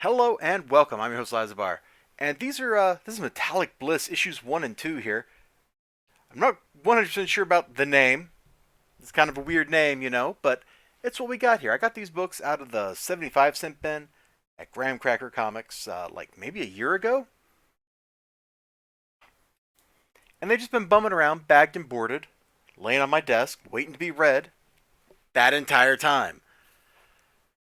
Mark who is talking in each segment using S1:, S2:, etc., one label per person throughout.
S1: Hello and welcome. I'm your host Elizibar, and this is Metallic Bliss issues 1 and 2 here. I'm not 100% sure about the name. It's kind of a weird name, but it's what we got here. I got these books out of the 75-cent bin at Graham Cracker Comics like maybe a year ago, and they've just been bumming around, bagged and boarded, laying on my desk, waiting to be read that entire time.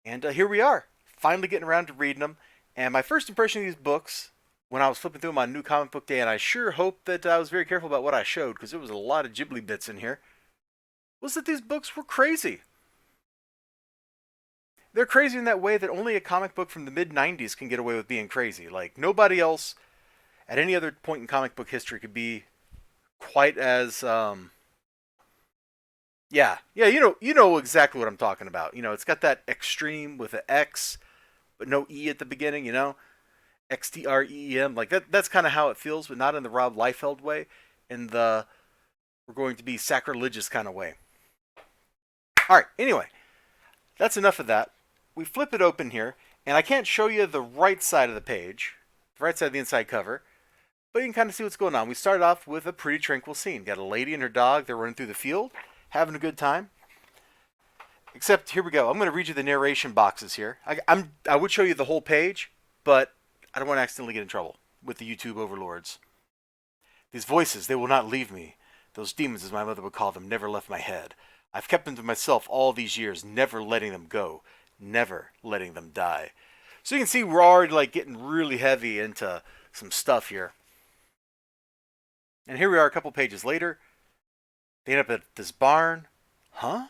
S1: And here we are, finally getting around to reading them. And my first impression of these books, when I was flipping through them on New Comic Book Day, and I sure hope that I was very careful about what I showed, because there was a lot of Ghibli bits in here, was that these books were crazy. They're crazy in that way that only a comic book from the mid 90's can get away with being crazy. Like, nobody else at any other point in comic book history could be quite as yeah, you know exactly what I'm talking about. It's got that extreme with an X but no E at the beginning, XTREEM. Like that's kind of how it feels, but not in the Rob Liefeld way, in the we're going to be sacrilegious kind of way. All right, anyway, that's enough of that. We flip it open here, and I can't show you the right side of the page, the right side of the inside cover, but you can kind of see what's going on. We start off with a pretty tranquil scene. Got a lady and her dog, they're running through the field, having a good time. Except here we go. I'm going to read you the narration boxes here. I would show you the whole page, but I don't want to accidentally get in trouble with the YouTube overlords. These voices, they will not leave me. Those demons, as my mother would call them, never left my head. I've kept them to myself all these years, never letting them go, never letting them die. So you can see we're already like getting really heavy into some stuff here. And here we are a couple pages later. They end up at this barn. Huh?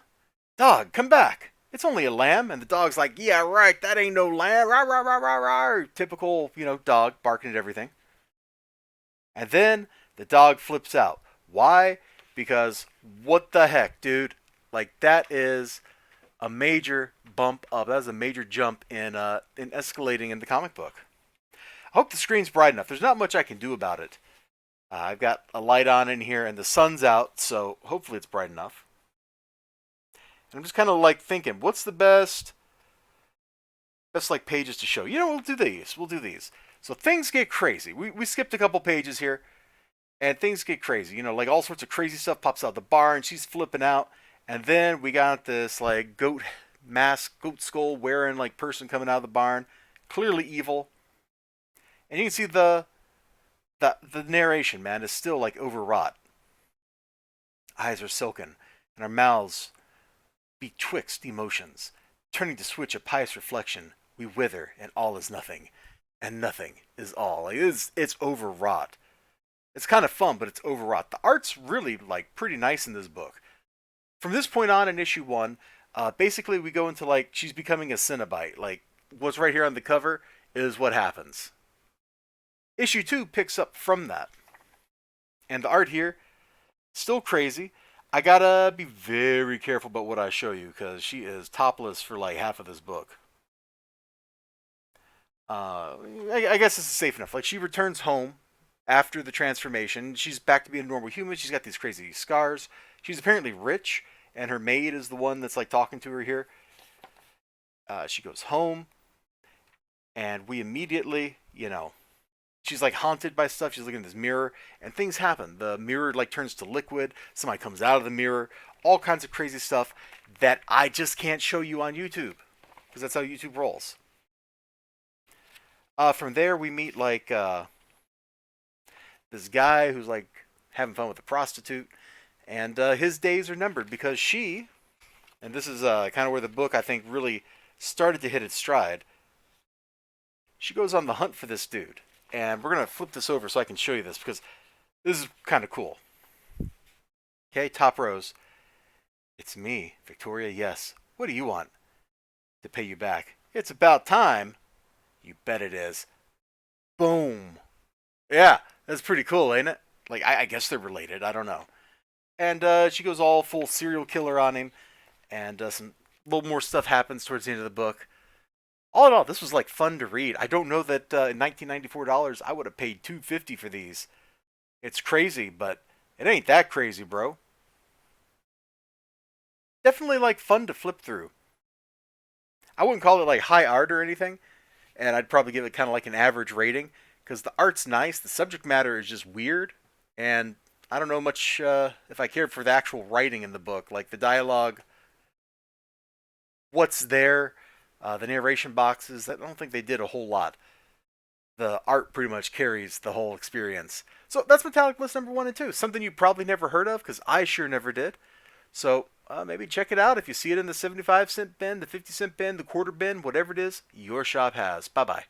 S1: Dog, come back. It's only a lamb. And the dog's like, yeah, right, that ain't no lamb. Rawr, rawr, rawr, rawr, rawr. Typical, dog barking at everything. And then the dog flips out. Why? Because what the heck, dude? Like, that is a major bump up. That is a major jump in escalating in the comic book. I hope the screen's bright enough. There's not much I can do about it. I've got a light on in here, and the sun's out, so hopefully it's bright enough. And I'm just kind of like thinking, what's the best like pages to show? We'll do these. So things get crazy. We skipped a couple pages here, and things get crazy. Like all sorts of crazy stuff pops out of the barn. She's flipping out, and then we got this like goat mask, goat skull wearing like person coming out of the barn, clearly evil. And you can see the narration, man, is still like overwrought. Eyes are silken, and our mouths betwixt emotions. Turning to switch a pious reflection, we wither, and all is nothing, and nothing is all. Like, it's overwrought. It's kind of fun, but it's overwrought. The art's really like pretty nice in this book. From this point on in issue 1, basically we go into like she's becoming a Cenobite. Like what's right here on the cover is what happens. Issue 2 picks up from that. And the art here, still crazy. I gotta be very careful about what I show you, because she is topless for like half of this book. I guess this is safe enough. Like, she returns home after the transformation. She's back to being a normal human. She's got these crazy scars. She's apparently rich, and her maid is the one that's like talking to her here. She goes home, and we immediately, she's like haunted by stuff. She's looking in this mirror, and things happen. The mirror like turns to liquid. Somebody comes out of the mirror. All kinds of crazy stuff that I just can't show you on YouTube, because that's how YouTube rolls. From there, we meet like this guy who's like having fun with a prostitute, and his days are numbered because she, and this is kind of where the book I think really started to hit its stride. She goes on the hunt for this dude. And we're going to flip this over so I can show you this, because this is kind of cool. Okay, top rows. It's me, Victoria, yes. What do you want? To pay you back. It's about time. You bet it is. Boom. Yeah, that's pretty cool, ain't it? Like, I guess they're related. I don't know. And she goes all full serial killer on him. And some little more stuff happens towards the end of the book. All in all, this was like fun to read. I don't know that in $1994 I would have paid $250 for these. It's crazy, but it ain't that crazy, bro. Definitely like fun to flip through. I wouldn't call it like high art or anything. and I'd probably give it kind of like an average rating because the art's nice, the subject matter is just weird, and I don't know much if I cared for the actual writing in the book, like the dialogue, what's there, the narration boxes. I don't think they did a whole lot. The art pretty much carries the whole experience. So that's Metallic Bliss number 1 and 2. Something you probably never heard of because I sure never did. So maybe check it out if you see it in the 75-cent bin, the 50-cent bin, the quarter bin, whatever it is your shop has. Bye bye.